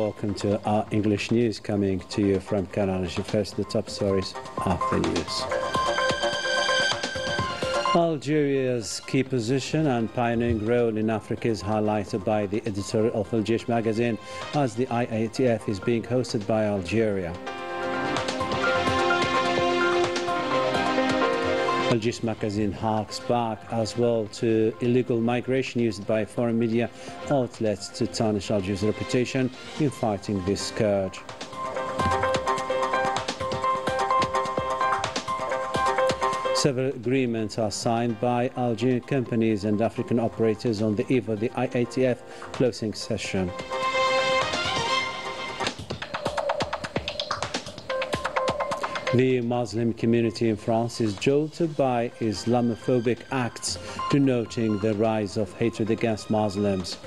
welcome to our English news coming to you from Canal. First, the top stories of the news. Algeria's key position and pioneering role in Africa is highlighted by the editorial of Algérie magazine as the IATF is being hosted by Algeria. Algérie magazine harks back as well to illegal migration used by foreign media outlets to tarnish Algeria's reputation in fighting this scourge. Several agreements are signed by Algerian companies and African operators on the eve of the IATF closing session. The Muslim community in France is jolted by Islamophobic acts, denoting the rise of hatred against Muslims.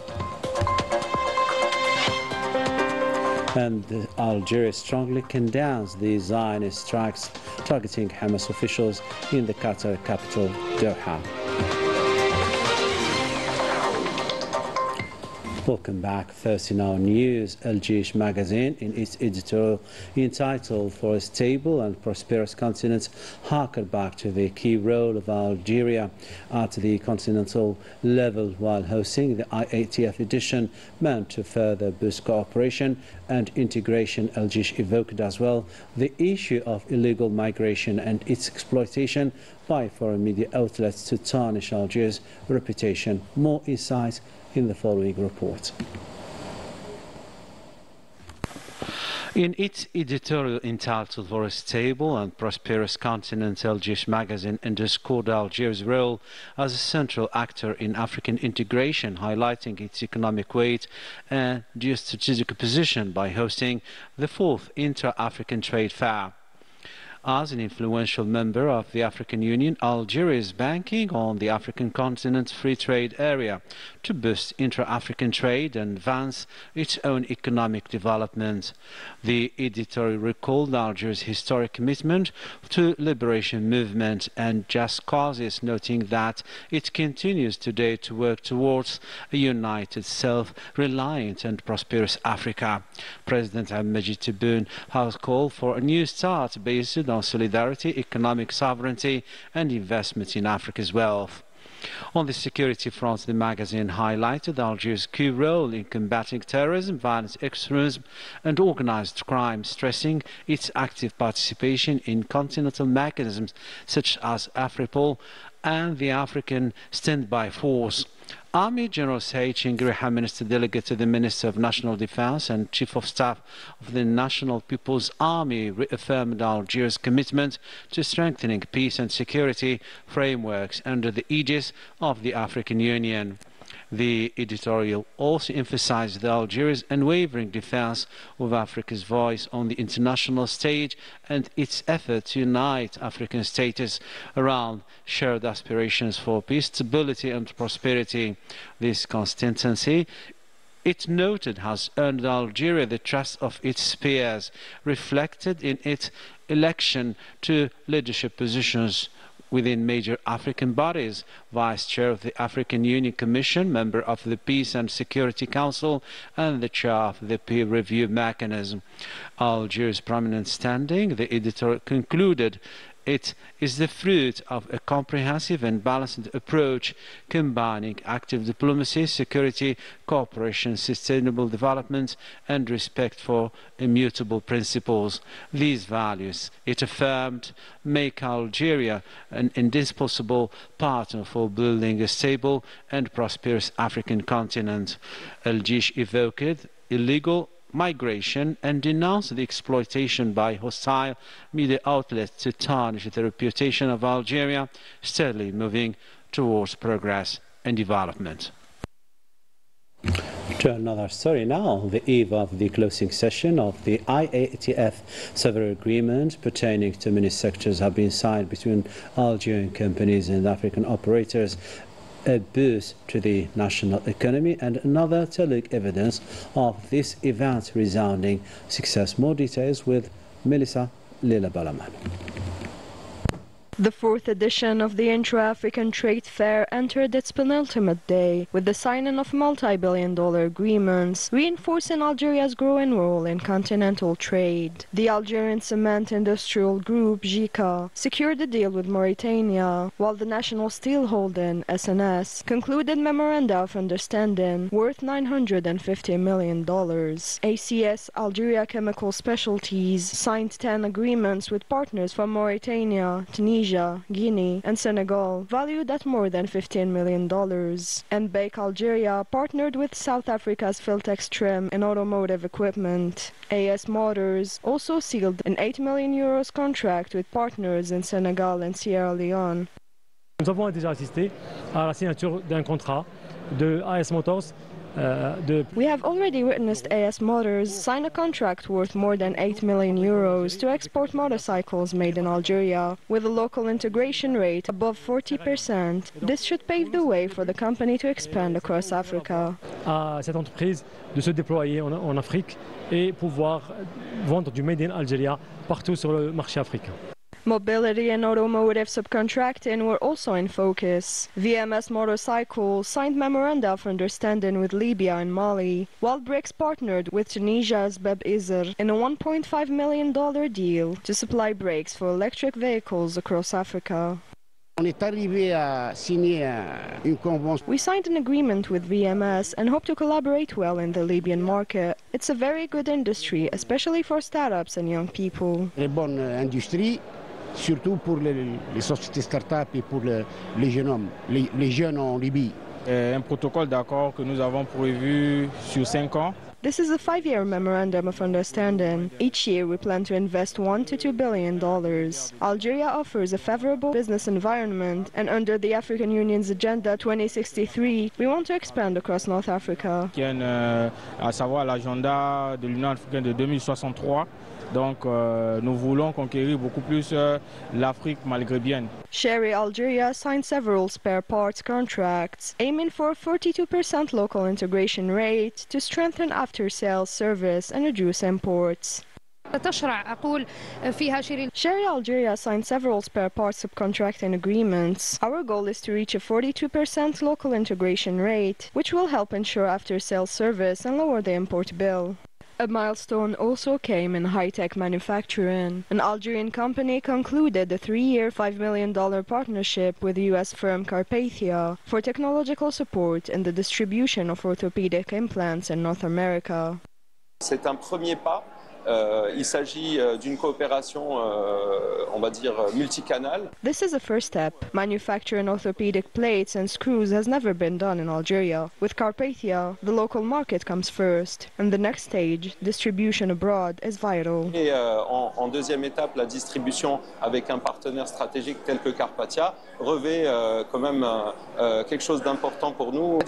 And Algeria strongly condemns the Zionist strikes targeting Hamas officials in the Qatar capital, Doha. Welcome back. First in our news, Algérie magazine, in its editorial entitled "For a Stable and Prosperous Continent," harked back to the key role of Algeria at the continental level while hosting the IATF edition meant to further boost cooperation and integration. Algérie evoked as well the issue of illegal migration and its exploitation by foreign media outlets to tarnish Algeria's reputation. More insight in the following report. In its editorial entitled "For a Stable and Prosperous Continent," Algérie magazine underscored Algeria's role as a central actor in African integration, highlighting its economic weight and geostrategic position by hosting the 4th Intra-African Trade Fair. As an influential member of the African Union, Algeria is banking on the African continent's free trade area to boost intra-African trade and advance its own economic development. The editorial recalled Algeria's historic commitment to liberation movement and just causes, noting that it continues today to work towards a united, self-reliant and prosperous Africa. President Abdelmajid Tebboune has called for a new start based on solidarity, economic sovereignty and investment in Africa's wealth. On the security front, the magazine highlighted Algeria's key role in combating terrorism, violent extremism and organized crime, stressing its active participation in continental mechanisms such as AFRIPOL and the African Standby Force. Army General Saïd Chingri, Minister Delegate to the Minister of National Defense and Chief of Staff of the National People's Army, reaffirmed Algeria's commitment to strengthening peace and security frameworks under the aegis of the African Union. The editorial also emphasized Algeria's unwavering defense of Africa's voice on the international stage and its effort to unite African states around shared aspirations for peace, stability and prosperity. This consistency, it noted, has earned Algeria the trust of its peers, reflected in its election to leadership positions within major African bodies, Vice Chair of the African Union Commission, member of the Peace and Security Council, and the Chair of the Peer Review Mechanism. Algeria's prominent standing, the editor concluded, it is the fruit of a comprehensive and balanced approach combining active diplomacy, security, cooperation, sustainable development and respect for immutable principles. These values, it affirmed, make Algeria an indispensable partner for building a stable and prosperous African continent. Algérie evoked illegal migration and denounced the exploitation by hostile media outlets to tarnish the reputation of Algeria, steadily moving towards progress and development. To another story now. The eve of the closing session of the IATF, several agreements pertaining to many sectors have been signed between Algerian companies and African operators, a boost to the national economy and another telling evidence of this event's resounding success. More details with Melissa Lila Balaman. The fourth edition of the Intra-African Trade Fair entered its penultimate day with the signing of multi-billion-dollar agreements, reinforcing Algeria's growing role in continental trade. The Algerian Cement Industrial Group, JICA, secured a deal with Mauritania, while the National Steel Holding, SNS, concluded memoranda of understanding worth $950 million. ACS Algeria Chemical Specialties signed 10 agreements with partners from Mauritania, Tunisia, Guinea, and Senegal, valued at more than $15 million. And Bake Algeria partnered with South Africa's Filtex Trim in automotive equipment. AS Motors also sealed an €8 million contract with partners in Senegal and Sierra Leone. Nous avons déjà assisté à la signature d'un contrat de AS Motors. We have already witnessed AS Motors sign a contract worth more than €8 million to export motorcycles made in Algeria, with a local integration rate above 40%. This should pave the way for the company to expand across Africa. À cette entreprise de se déployer en Afrique et pouvoir vendre du Made in Algeria partout sur le marché africain. Mobility and automotive subcontracting were also in focus. VMS Motorcycles signed memoranda of understanding with Libya and Mali, while BRICS partnered with Tunisia's Beb Izer in a $1.5 million deal to supply brakes for electric vehicles across Africa. We signed an agreement with VMS and hope to collaborate well in the Libyan market. It's a very good industry, especially for startups and young people. Surtout pour les sociétés start-up et pour les jeunes en Libye. Un protocole d'accord que nous avons prévu sur 5 ans. This is a 5-year memorandum of understanding. Each year we plan to invest $1 to $2 billion. Algeria offers a favorable business environment, and under the African Union's Agenda 2063, we want to expand across North Africa. À savoir l'agenda de l'Union africaine de 2063. Donc, nous voulons conquérir beaucoup plus l'Afrique maghrébienne. Sherry Algeria signed several spare parts contracts, aiming for a 42% local integration rate to strengthen after-sales service and reduce imports. Sherry Algeria signed several spare parts subcontracting agreements. Our goal is to reach a 42% local integration rate, which will help ensure after-sales service and lower the import bill. A milestone also came in high-tech manufacturing. An Algerian company concluded a 3-year, $5 million partnership with U.S. firm Carpathia for technological support in the distribution of orthopedic implants in North America. C'est un premier pas. Il s'agit d'une coopération, on va dire, multicanal. This is a first step. Manufacturing orthopedic plates and screws has never been done in Algeria. With Carpathia, the local market comes first. And the next stage, distribution abroad, is vital. Et en deuxième étape, la distribution avec un partenaire stratégique tel que Carpathia revêt quand même quelque chose d'important pour nous.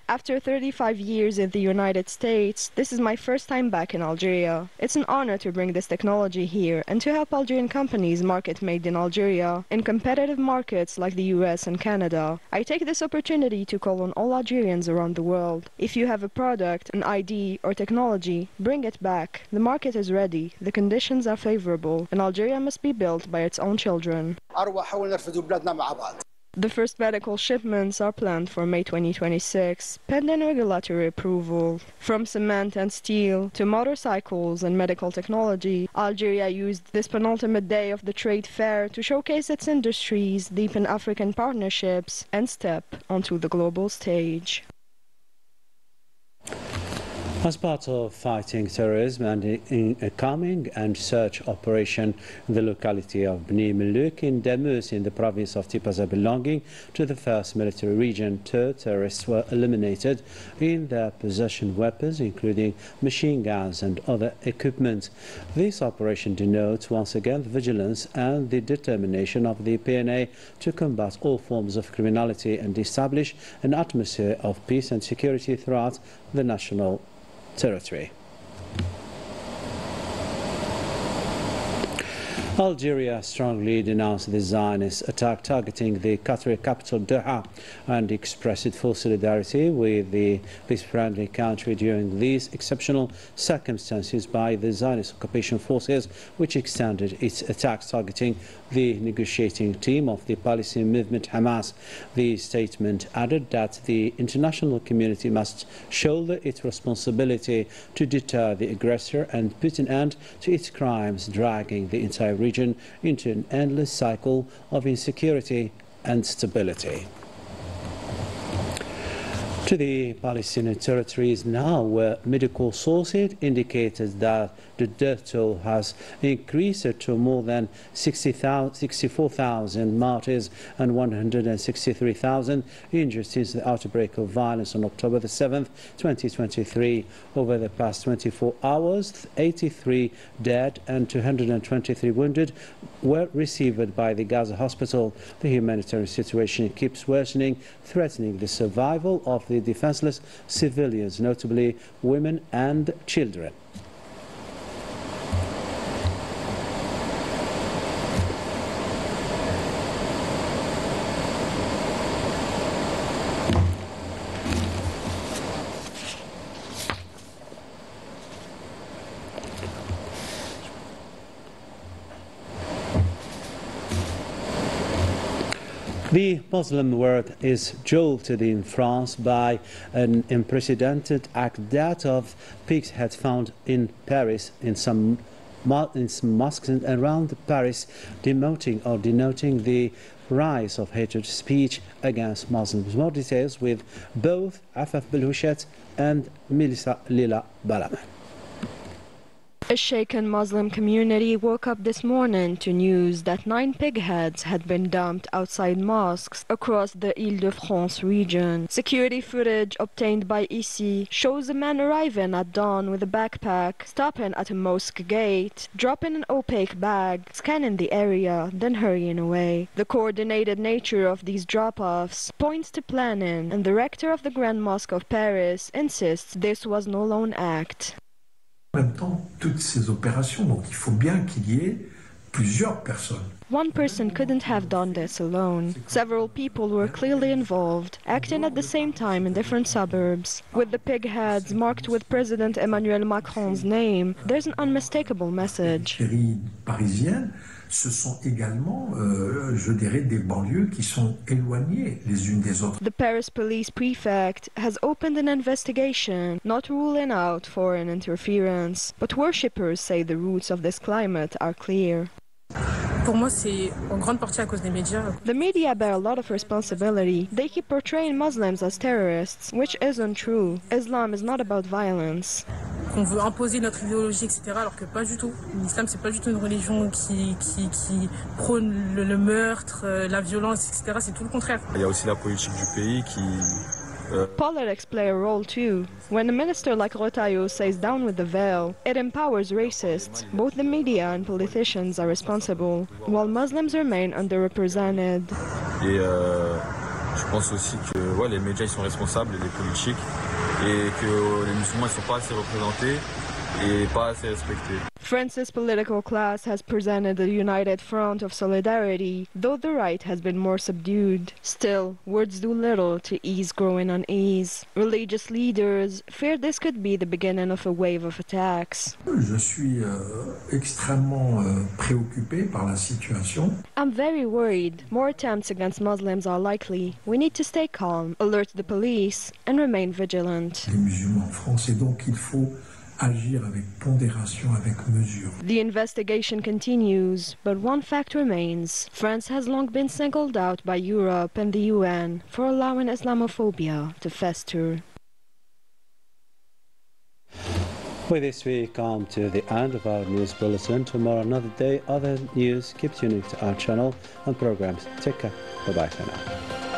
After 35 years in the United States, this is my first time back in Algeria. It's an honor to bring this technology here and to help Algerian companies market Made in Algeria in competitive markets like the US and Canada. I take this opportunity to call on all Algerians around the world. If you have a product, an ID or technology, bring it back. The market is ready, the conditions are favorable, and Algeria must be built by its own children. The first medical shipments are planned for May 2026, pending regulatory approval. From cement and steel to motorcycles and medical technology, Algeria used this penultimate day of the trade fair to showcase its industries, deepen African partnerships, and step onto the global stage. As part of fighting terrorism and in a calming and search operation in the locality of Bni Malouk in Damus in the province of Tipaza belonging to the 1st Military Region, 2 terrorists were eliminated in their possession of weapons, including machine guns and other equipment. This operation denotes once again the vigilance and the determination of the PNA to combat all forms of criminality and establish an atmosphere of peace and security throughout the national territory. Algeria strongly denounced the Zionist attack targeting the Qatari capital Doha and expressed its full solidarity with the peace-friendly country during these exceptional circumstances by the Zionist occupation forces, which extended its attacks targeting the negotiating team of the Palestinian movement Hamas. The statement added that the international community must shoulder its responsibility to deter the aggressor and put an end to its crimes, dragging the entire region into an endless cycle of insecurity and stability. To the Palestinian territories now, where medical sources indicated that the death toll has increased to more than 64,000 martyrs and 163,000 injured since the outbreak of violence on October the 7th, 2023. Over the past 24 hours, 83 dead and 223 wounded were received by the Gaza hospital. The humanitarian situation keeps worsening, threatening the survival of the defenseless civilians, notably women and children. The Muslim world is jolted in France by an unprecedented act that of pigs had found in Paris in some mosques around Paris, denoting the rise of hatred speech against Muslims. More details with both Afaf Belhouchet and Melissa Lila Balaman. A shaken Muslim community woke up this morning to news that 9 pig heads had been dumped outside mosques across the Île-de-France region. Security footage obtained by ICI shows a man arriving at dawn with a backpack, stopping at a mosque gate, dropping an opaque bag, scanning the area, then hurrying away. The coordinated nature of these drop-offs points to planning, and the rector of the Grand Mosque of Paris insists this was no lone act. En même temps, toutes ces opérations, donc il faut bien qu'il y ait plusieurs personnes. One person couldn't have done this alone. Several people were clearly involved, acting at the same time in different suburbs. With the pig heads marked with President Emmanuel Macron's name, there's an unmistakable message. Parisienne, ce sont également, je dirais, des banlieues qui sont éloignées les unes des autres. The Paris police prefect has opened an investigation, not ruling out foreign interference, but worshippers say the roots of this climate are clear. Pour moi, c'est en grande partie à cause des médias. The media bear a lot of responsibility. They keep portraying Muslims as terrorists, which isn't true. Islam is not about violence. Qu'on veut imposer notre idéologie, etc., alors que pas du tout. L'islam, c'est pas du tout une religion qui prône le meurtre, la violence, etc. C'est tout le contraire. Il y a aussi la politique du pays qui... Politics play a role too. When a minister like Rotaillot says down with the veil, it empowers racists. Both the media and politicians are responsible, while Muslims remain underrepresented. Et je pense aussi que les médias ils sont responsables, les politiques, et que les musulmans ils sont pas assez représentés et pas assez respectés. France's political class has presented a united front of solidarity, though the right has been more subdued. Still, words do little to ease growing unease. Religious leaders fear this could be the beginning of a wave of attacks. Je suis extrêmement préoccupé par la situation. I'm very worried. More attempts against Muslims are likely. We need to stay calm, alert the police, and remain vigilant. Les musulmans en France, et donc il faut agir avec pondération, avec mesure. The investigation continues, but one fact remains. France has long been singled out by Europe and the UN for allowing Islamophobia to fester. With this, we come to the end of our news bulletin. Tomorrow, another day, other news. Keep tuning to our channel and programs. Take care. Bye-bye for now.